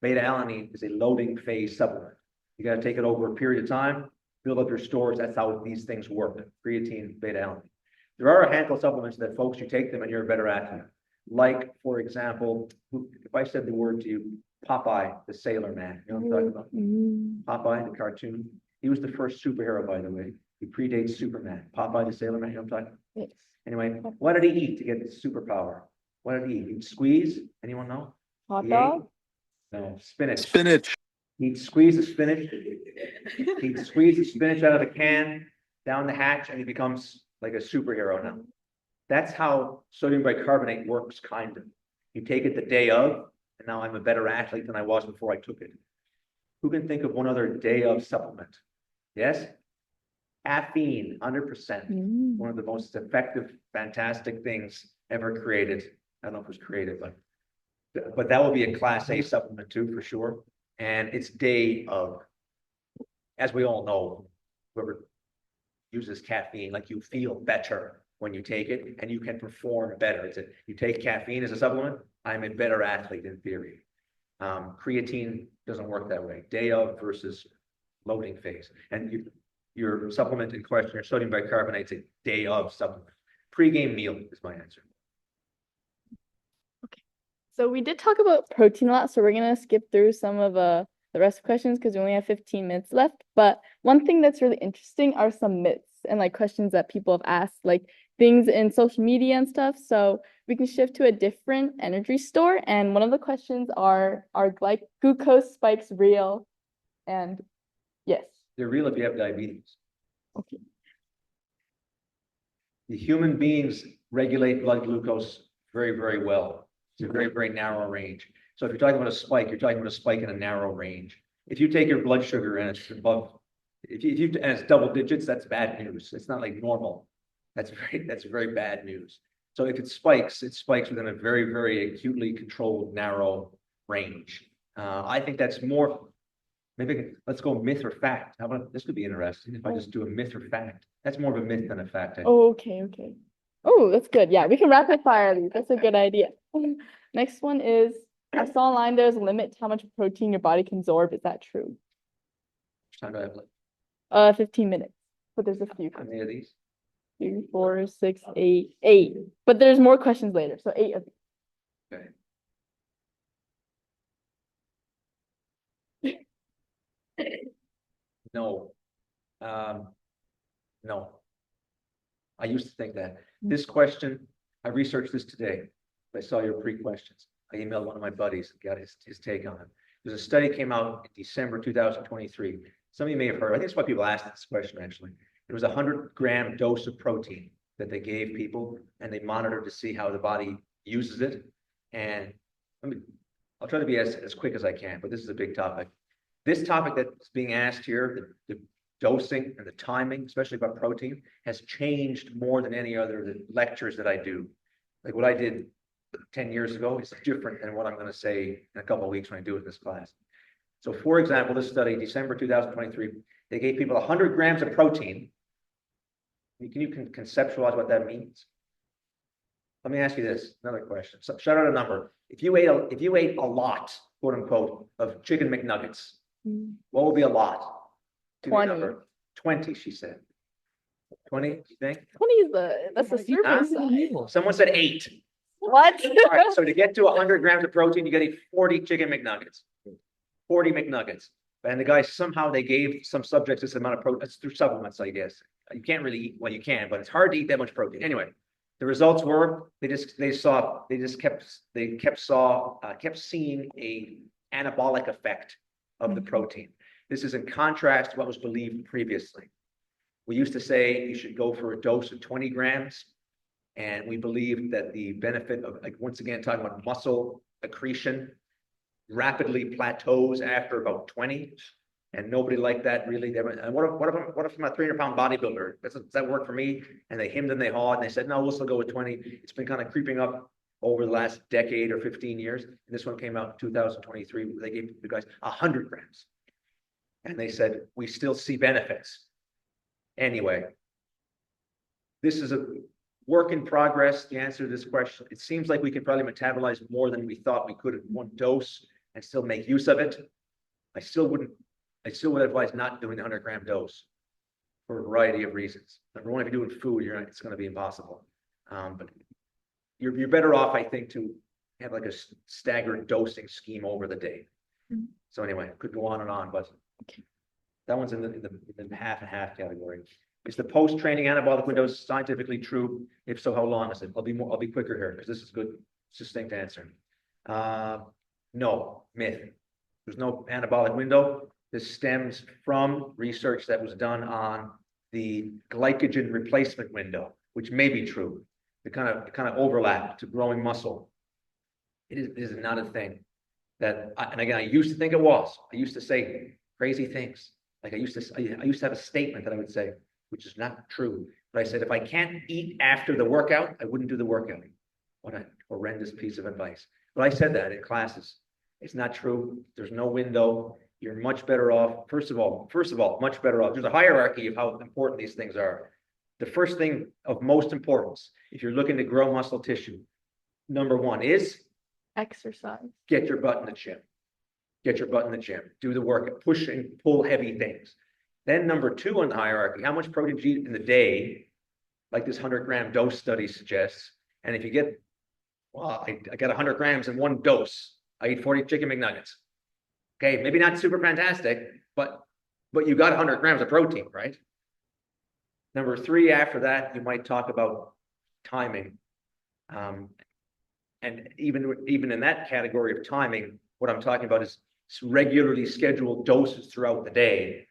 [SPEAKER 3] Beta-alanine is a loading phase supplement. You got to take it over a period of time, build up your stores. That's how these things work. Creatine, beta-alanine. There are a handful of supplements that folks, you take them and you're a better athlete. Like, for example, if I said the word to you, Popeye, the Sailor Man, you know what I'm talking about? Popeye, the cartoon. He was the first superhero, by the way. He predates Superman. Popeye, the Sailor Man, you know what I'm talking about?
[SPEAKER 1] Yes.
[SPEAKER 3] Anyway, what did he eat to get the superpower? What did he eat? He'd squeeze? Anyone know?
[SPEAKER 1] Hot
[SPEAKER 3] He
[SPEAKER 1] dog?
[SPEAKER 3] No, spinach.
[SPEAKER 4] Spinach.
[SPEAKER 3] He'd squeeze the spinach. He'd squeeze the spinach out of the can, down the hatch, and he becomes like a superhero now. That's how sodium bicarbonate works, kind of. You take it the day of, and now I'm a better athlete than I was before I took it. Who can think of one other day of supplement? Yes? Caffeine, 100%. One of the most effective, fantastic things ever created. I don't know if it was created, but that would be a Class A supplement too, for sure. And it's day of. As we all know, whoever uses caffeine, like you feel better when you take it, and you can perform better. You take caffeine as a supplement, I'm a better athlete in theory. Creatine doesn't work that way. Day of versus loading phase. And your supplement in question, your sodium bicarbonate's a day of supplement. Pre-game meal is my answer.
[SPEAKER 1] So we did talk about protein a lot, so we're gonna skip through some of the rest of questions because we only have 15 minutes left. But one thing that's really interesting are some myths. and like questions that people have asked, like things in social media and stuff. So we can shift to a different energy store. And one of the questions are glucose spikes real? And yes.
[SPEAKER 3] They're real if you have diabetes.
[SPEAKER 1] Okay.
[SPEAKER 3] The human beings regulate blood glucose very, very well. It's a very, very narrow range. So if you're talking about a spike, you're talking about a spike in a narrow range. If you take your blood sugar and it's above, and it's double digits, that's bad news. It's not like normal. That's very bad news. So if it spikes within a very, very acutely controlled, narrow range. I think that's more, maybe let's go myth or fact. How about, this could be interesting if I just do a myth or fact. That's more of a myth than a fact. I think.
[SPEAKER 1] Oh, okay. Oh, that's good. Yeah, we can rapid fire these. That's a good idea. Next one is, I saw online there's a limit to how much protein your body can absorb. Is that true?
[SPEAKER 3] How time do I have left?
[SPEAKER 1] 15 minutes. But there's a few.
[SPEAKER 3] How many of these?
[SPEAKER 1] 2, 4, 6, 8, 8. But there's more questions later. So 8 of these.
[SPEAKER 3] Okay. No. No. I used to think that. This question, I researched this today. I saw your pre-questions. I emailed one of my buddies and got his take on it. There's a study came out in December 2023. Some of you may have heard. I think that's why people asked this question, actually. It was a 100-gram dose of protein that they gave people, and they monitored to see how the body uses it. And I'll try to be as quick as I can, but this is a big topic. This topic that's being asked here, the dosing and the timing, especially about protein, has changed more than any other lectures that I do. Like what I did 10 years ago is different than what I'm going to say in a couple of weeks when I do it in this class. So for example, this study, December 2023, they gave people 100 grams of protein. Can you conceptualize what that means? Let me ask you this, another question. So shout out a number. If you ate a lot, quote unquote, of chicken McNuggets, what would be a lot?
[SPEAKER 1] 20.
[SPEAKER 3] 20, she said. 20, you think?
[SPEAKER 1] 20 is that's the serving size.
[SPEAKER 3] Someone said 8.
[SPEAKER 1] What?
[SPEAKER 3] All right, so to get to 100 grams of protein, you got to eat 40 chicken McNuggets. 40 McNuggets. And the guys, somehow they gave some subjects this amount of protein. It's through supplements, I guess. You can't really eat, well, you can, but it's hard to eat that much protein. Anyway, the results were they kept seeing a anabolic effect of the protein. This is in contrast to what was believed previously. We used to say you should go for a dose of 20 grams. And we believe that the benefit of, like, once again, talking about muscle accretion, rapidly plateaus after about 20. And nobody liked that really. And what if I'm a 300-pound bodybuilder? Does that work for me? And they hemmed and they hawed and they said, no, we'll still go with 20. It's been kind of creeping up over the last decade or 15 years. And this one came out in 2023. They gave the guys 100 grams. And they said, we still see benefits. Anyway, this is a work in progress. The answer to this question, it seems like we can probably metabolize more than we thought we could in one dose and still make use of it. I still would advise not doing the 100-gram dose for a variety of reasons. Number one, if you're doing food, it's going to be impossible. But you're better off, I think, to have like a staggered dosing scheme over the day. So anyway, could go on and on, but that one's in the half and half category. Is the post-training anabolic window scientifically true? If so, how long is it? I'll be quicker here because this is good, succinct answer. No, myth. There's no anabolic window. This stems from research that was done on the glycogen replacement window, which may be true. The kind of overlap to growing muscle. It is not a thing and again, I used to think it was. I used to say crazy things. Like I used to have a statement that I would say, which is not true. But I said, if I can't eat after the workout, I wouldn't do the workout. What a horrendous piece of advice. But I said that in classes. It's not true. There's no window. You're much better off. First of all, much better off. There's a hierarchy of how important these things are. The first thing of most importance, if you're looking to grow muscle tissue, number one is
[SPEAKER 1] exercise.
[SPEAKER 3] Get your butt in the gym. Get your butt in the gym. Do the work. Push and pull heavy things. Then number two on the hierarchy, how much protein do you eat in the day, like this 100-gram dose study suggests. And if you get, well, I got 100 grams in one dose. I eat 40 chicken McNuggets. Okay, maybe not super fantastic, but you got 100 grams of protein, right? Number three, after that, you might talk about timing. And even in that category of timing, what I'm talking about is regularly scheduled doses throughout the day.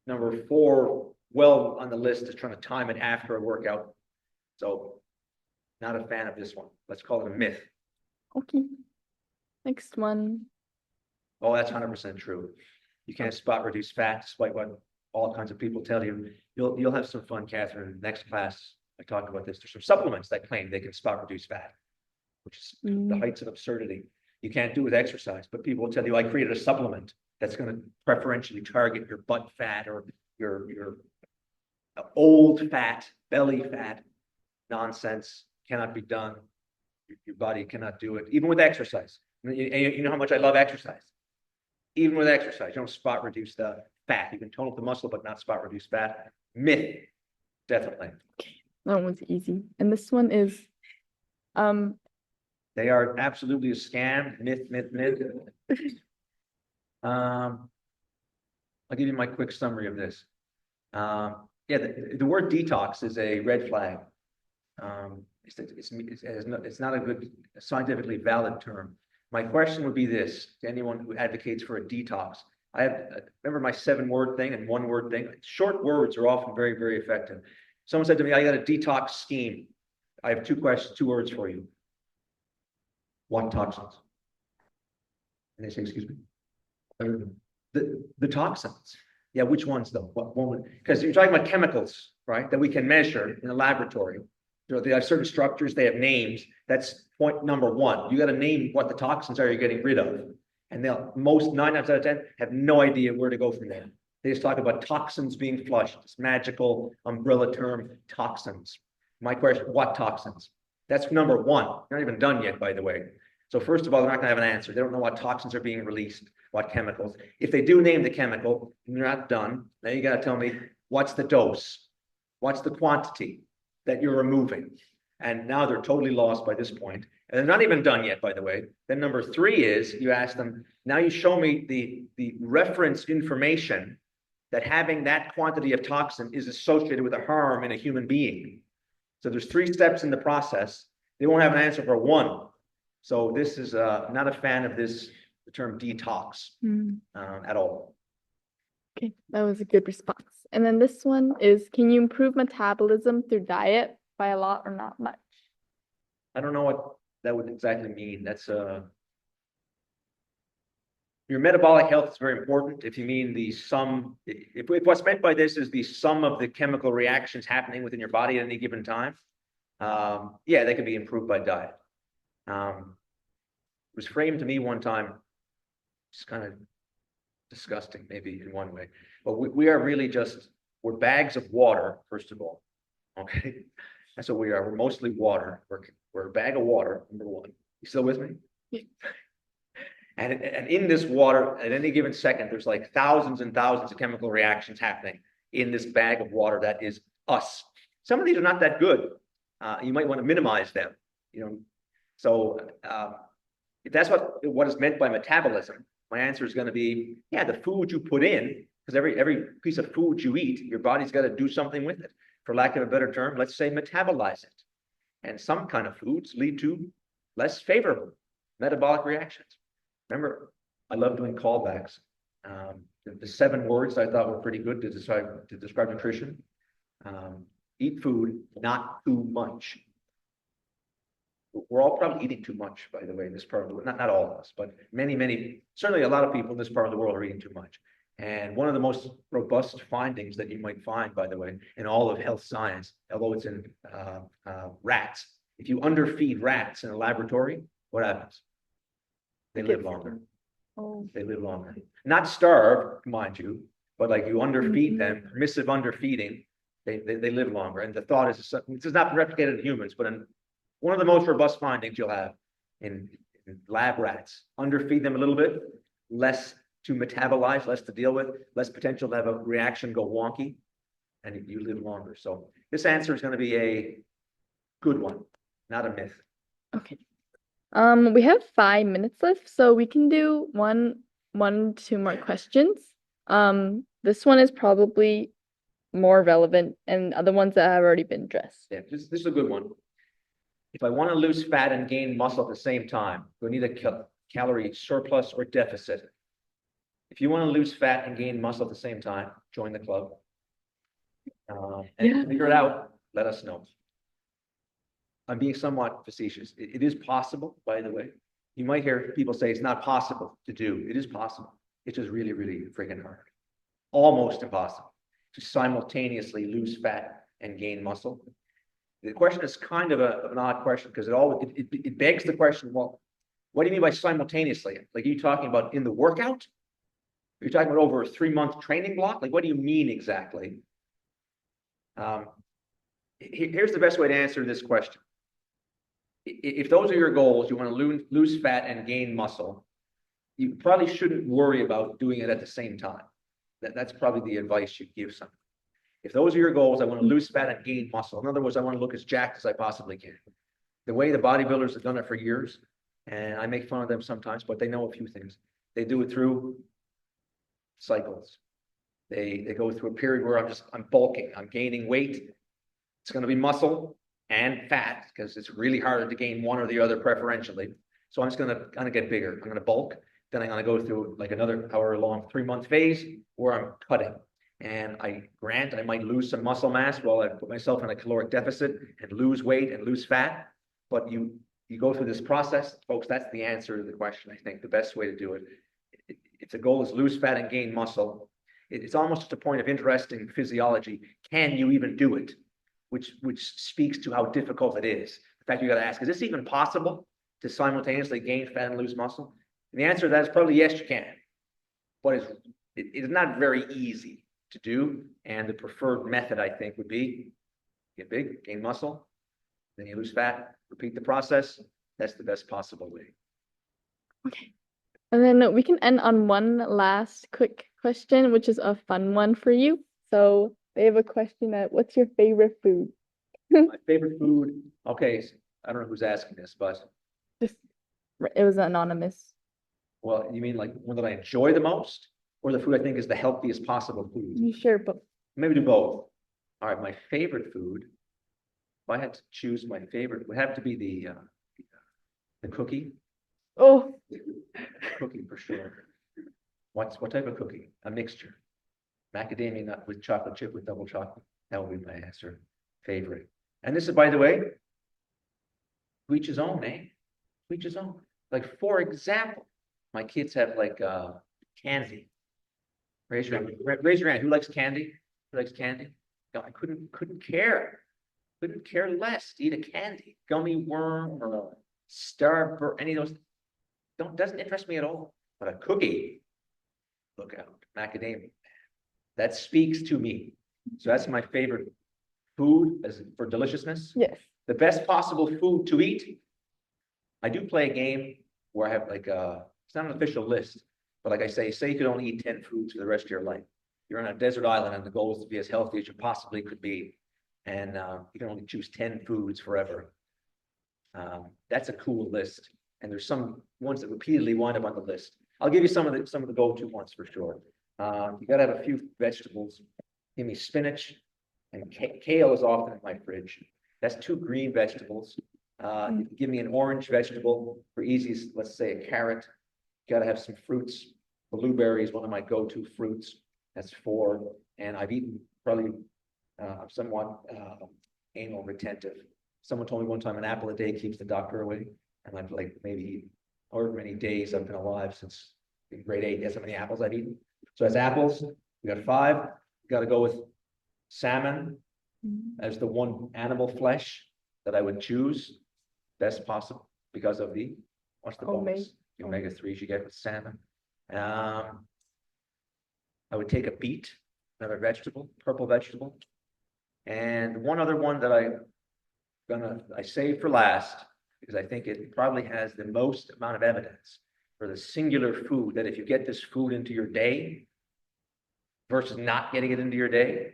[SPEAKER 3] Number four, well on the list, is trying to time it after a workout. So not a fan of this one. Let's call it a myth.
[SPEAKER 1] Okay. Next one.
[SPEAKER 3] Oh, that's 100% true. You can't spot reduce fat, despite what all kinds of people tell you. You'll have some fun, Catherine. Next class, I talk about this. There's some supplements that claim they can spot reduce fat, which is the heights of absurdity. You can't do it with exercise, but people will tell you, I created a supplement that's going to preferentially target your butt fat or your old fat, belly fat. Nonsense, cannot be done. Your body cannot do it, even with exercise. You know how much I love exercise. Even with exercise, you don't spot reduce the fat. You can tone up the muscle, but not spot reduce fat. Myth, definitely.
[SPEAKER 1] That one's easy. And this one is,
[SPEAKER 3] They are absolutely a scam. Myth. I'll give you my quick summary of this. Yeah, the word detox is a red flag. It's not a good scientifically valid term. My question would be this to anyone who advocates for a detox. I remember my 7-word thing and 1-word thing. Short words are often very, very effective. Someone said to me, I got a detox scheme. I have 2 questions, 2 words for you. What toxins? And they say, excuse me. The toxins. Yeah, which ones though? What one? Because you're talking about chemicals, right? That we can measure in a laboratory. They have certain structures, they have names. That's point number 1. You got to name what the toxins are you're getting rid of. And most 9 times out of 10 have no idea where to go from there. They just talk about toxins being flushed. This magical umbrella term, toxins. My question, what toxins? That's number 1. You're not even done yet, by the way. So first of all, they're not going to have an answer. They don't know what toxins are being released, what chemicals. If they do name the chemical, and they're not done, now you got to tell me, what's the dose? What's the quantity that you're removing? And now they're totally lost by this point. And they're not even done yet, by the way. Then number 3 is, you ask them, now you show me the reference information that having that quantity of toxin is associated with a harm in a human being. So there's 3 steps in the process. They won't have an answer for 1. So this is not a fan of the term detox at all.
[SPEAKER 1] Okay, that was a good response. And then this one is, can you improve metabolism through diet by a lot or not much?
[SPEAKER 3] I don't know what that would exactly mean. That's your metabolic health is very important. If you mean the sum, if what's meant by this is the sum of the chemical reactions happening within your body at any given time, yeah, they can be improved by diet. It was framed to me one time, it's kind of disgusting, maybe in one way, but we are really we're bags of water, first of all. Okay, that's what we are. We're mostly water. We're a bag of water, number 1. You still with me?
[SPEAKER 1] Yeah.
[SPEAKER 3] And in this water, at any given second, there's like thousands and thousands of chemical reactions happening in this bag of water that is us. Some of these are not that good. You might want to minimize them. So if that's what is meant by metabolism, my answer is going to be, yeah, the food you put in, because every piece of food you eat, your body's got to do something with it. For lack of a better term, let's say metabolize it. And some kind of foods lead to less favorable metabolic reactions. Remember, I love doing callbacks. The 7 words I thought were pretty good to describe nutrition. Eat food, not too much. We're all probably eating too much, by the way, in this part of the world. Not all of us, but many, certainly a lot of people in this part of the world are eating too much. And one of the most robust findings that you might find, by the way, in all of health science, although it's in rats, if you underfeed rats in a laboratory, what happens? They live longer.
[SPEAKER 1] Oh.
[SPEAKER 3] They live longer. Not starved, mind you, but like you underfeed them, permissive underfeeding, they live longer. And the thought is, this is not replicated in humans, but one of the most robust findings you'll have in lab rats. Underfeed them a little bit, less to metabolize, less to deal with, less potential to have a reaction go wonky, and you live longer. So this answer is going to be a good one, not a myth.
[SPEAKER 1] Okay. We have 5 minutes left, so we can do 1, 2 more questions. This one is probably more relevant and other ones that have already been addressed.
[SPEAKER 3] Yeah, this is a good one. If I want to lose fat and gain muscle at the same time, do I need a calorie surplus or deficit? If you want to lose fat and gain muscle at the same time, join the club. And figure it out, let us know. I'm being somewhat facetious. It is possible, by the way. You might hear people say it's not possible to do. It is possible. It's just really, really freaking hard. Almost impossible to simultaneously lose fat and gain muscle. The question is kind of an odd question because it begs the question, well, what do you mean by simultaneously? Like, are you talking about in the workout? Are you talking about over a 3-month training block? Like, what do you mean exactly? Here's the best way to answer this question. If those are your goals, you want to lose fat and gain muscle, you probably shouldn't worry about doing it at the same time. That's probably the advice you give someone. If those are your goals, I want to lose fat and gain muscle. In other words, I want to look as jacked as I possibly can. The way the bodybuilders have done it for years, and I make fun of them sometimes, but they know a few things. They do it through cycles. They go through a period where I'm bulking, I'm gaining weight. It's going to be muscle and fat because it's really hard to gain one or the other preferentially. So I'm just going to kind of get bigger. I'm going to bulk. Then I'm going to go through like another hour-long 3-month phase where I'm cutting. And I might lose some muscle mass while I put myself in a caloric deficit and lose weight and lose fat. But you go through this process, folks. That's the answer to the question. I think the best way to do it. If the goal is lose fat and gain muscle, it's almost a point of interesting physiology. Can you even do it? Which speaks to how difficult it is. In fact, you got to ask: is this even possible to simultaneously gain fat and lose muscle? And the answer to that is probably yes, you can. But it's not very easy to do. And the preferred method, I think, would be get big, gain muscle, then you lose fat, repeat the process. That's the best possible way.
[SPEAKER 1] Okay. And then we can end on one last quick question, which is a fun one for you. So they have a question that what's your favorite food?
[SPEAKER 3] My favorite food. Okay, I don't know who's asking this, but
[SPEAKER 1] Just it was anonymous.
[SPEAKER 3] well, you mean like one that I enjoy the most, or the food I think is the healthiest possible food?
[SPEAKER 1] You sure, but
[SPEAKER 3] Maybe do both. All right, my favorite food. If I had to choose my favorite, it would have to be the cookie.
[SPEAKER 1] oh,
[SPEAKER 3] Cookie for sure. What type of cookie? A mixture. Macadamia nut with chocolate chip with double chocolate. That would be my answer. Favorite. And this is, by the way, to each his own, eh? To each his own. Like, for example, my kids have like candy. Raise your hand. Who likes candy? Who likes candy? No, I couldn't care. Couldn't care less to eat a candy. Gummy worm or a Starburst, any of those. Doesn't interest me at all. But a cookie, look out, macadamia. That speaks to me. So that's my favorite food as for deliciousness.
[SPEAKER 1] yes.
[SPEAKER 3] The best possible food to eat. I do play a game where I have like it's not an official list, but like I say you could only eat 10 foods for the rest of your life. You're on a desert island and the goal is to be as healthy as you possibly could be. And you can only choose 10 foods forever. That's a cool list. And there's some ones that repeatedly wind up on the list. I'll give you some of the go-to ones for sure. You gotta have a few vegetables. Give me spinach and kale is often in my fridge. That's 2 green vegetables. Give me an orange vegetable for easy, let's say a carrot. Gotta have some fruits. Blueberry is one of my go-to fruits. That's 4. And I've eaten probably somewhat anal retentive. Someone told me one time an apple a day keeps the doctor away. And I've like maybe however many days I've been alive since grade 8. Guess how many apples I've eaten? So as apples, we got 5. We got to go with salmon as the one animal flesh that I would choose best possible because of the what's the bonus? The omega-3s you get with salmon. I would take a beet, another vegetable, purple vegetable, and one other one that I save for last because I think it probably has the most amount of evidence for the singular food that if you get this food into your day versus not getting it into your day,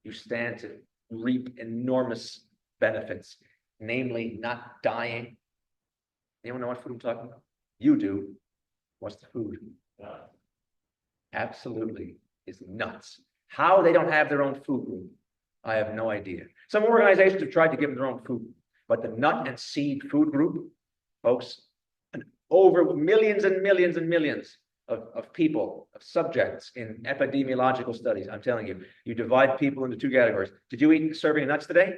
[SPEAKER 3] you stand to reap enormous benefits, namely not dying. Anyone know what food I'm talking about? You do. What's the food? Absolutely is nuts. How they don't have their own food group, I have no idea. Some organizations have tried to give them their own food, but the nut and seed food group, folks, over millions and millions and millions of people, of subjects in epidemiological studies. I'm telling you, you divide people into two categories. Did you eat a serving of nuts today?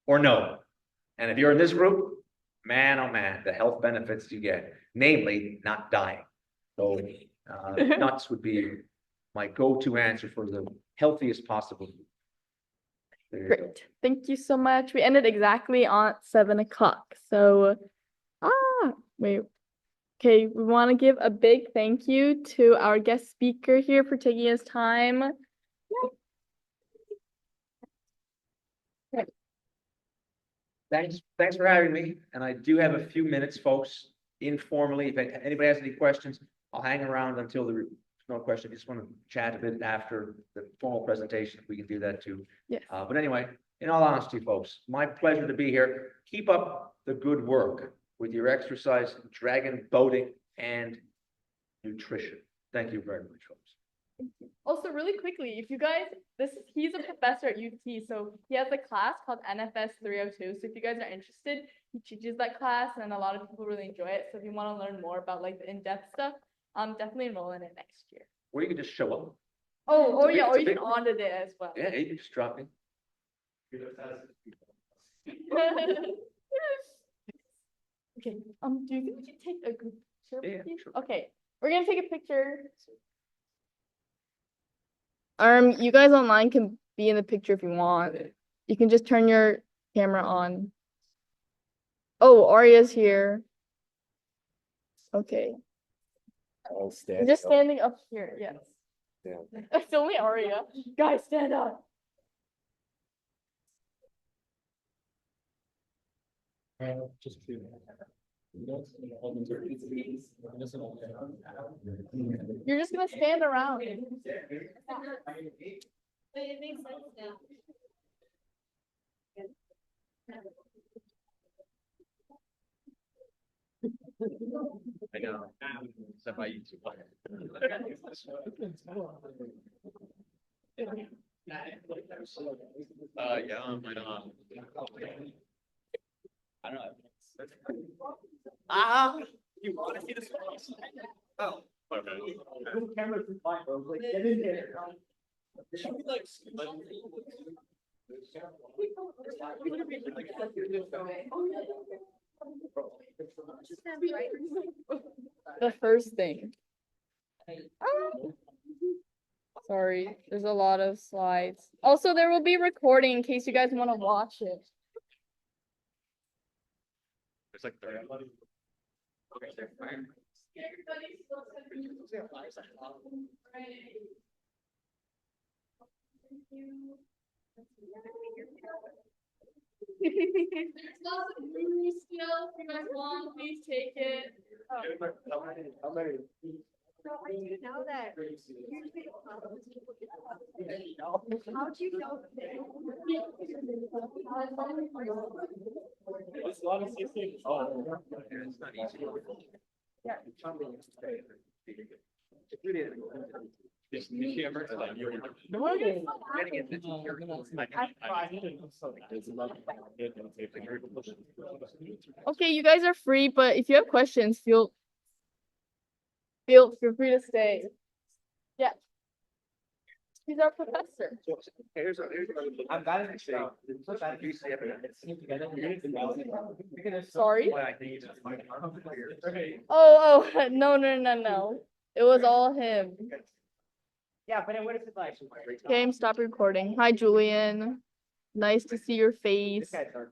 [SPEAKER 3] Or no? And if you're in this group, man, oh man, the health benefits you get, namely not dying. So nuts would be my go-to answer for the healthiest possible. There you go.
[SPEAKER 1] Great. Thank you so much. We ended exactly on 7 o'clock. So, wait. Okay, we want to give a big thank you to our guest speaker here for taking his time.
[SPEAKER 3] Thanks for having me. And I do have a few minutes, folks, informally. If anybody has any questions, I'll hang around until there's no question. I just want to chat a bit after the formal presentation. We can do that too.
[SPEAKER 1] Yes.
[SPEAKER 3] But anyway, in all honesty, folks, my pleasure to be here. Keep up the good work with your exercise, dragon boating, and nutrition. Thank you very much, folks.
[SPEAKER 1] Also, really quickly, if you guys, he's a professor at UofT, so he has a class called NFS 302. So if you guys are interested, he teaches that class, and a lot of people really enjoy it. So if you want to learn more about like the in-depth stuff, definitely enroll in it next year.
[SPEAKER 3] Or you can just show up.
[SPEAKER 1] Oh
[SPEAKER 3] It's
[SPEAKER 1] yeah,
[SPEAKER 3] a
[SPEAKER 1] or you
[SPEAKER 3] big
[SPEAKER 1] can
[SPEAKER 3] one.
[SPEAKER 1] audit it as well.
[SPEAKER 3] Yeah, you can just drop in.
[SPEAKER 1] Okay. Do you think we should take a group picture
[SPEAKER 3] Yeah,
[SPEAKER 1] with you?
[SPEAKER 3] sure.
[SPEAKER 1] Okay, we're gonna take a picture. You guys online can be in the picture if you want. You can just turn your camera on. Oh, Arya's here. Okay. We're just standing up here, yes.
[SPEAKER 3] Yeah.
[SPEAKER 1] It's only Arya. Guys, stand up.
[SPEAKER 5] Just a few.
[SPEAKER 1] You're just gonna stand around.
[SPEAKER 3] I know. Except I eat too much. Yeah, I know.
[SPEAKER 5] I don't know.
[SPEAKER 3] You want to see this? Oh, okay.
[SPEAKER 1] The first thing. Sorry, there's a lot of slides. Also, there will be recording in case you guys want to watch it.
[SPEAKER 3] There's like 30.
[SPEAKER 1] There's lots of food still. If you guys want, please take it.
[SPEAKER 6] How do you know that? How do you know?
[SPEAKER 3] It's not easy.
[SPEAKER 1] Yeah. Okay, you guys are free, but if you have questions, feel free to stay. Yeah. He's our professor.
[SPEAKER 3] I've got it actually.
[SPEAKER 1] Sorry?
[SPEAKER 3] Why I think it's-
[SPEAKER 1] Oh, no. It was all him.
[SPEAKER 6] Yeah, but what if it's like?
[SPEAKER 1] Okay, stop recording. Hi, Julian. Nice to see your face.
[SPEAKER 6] This guy's hard.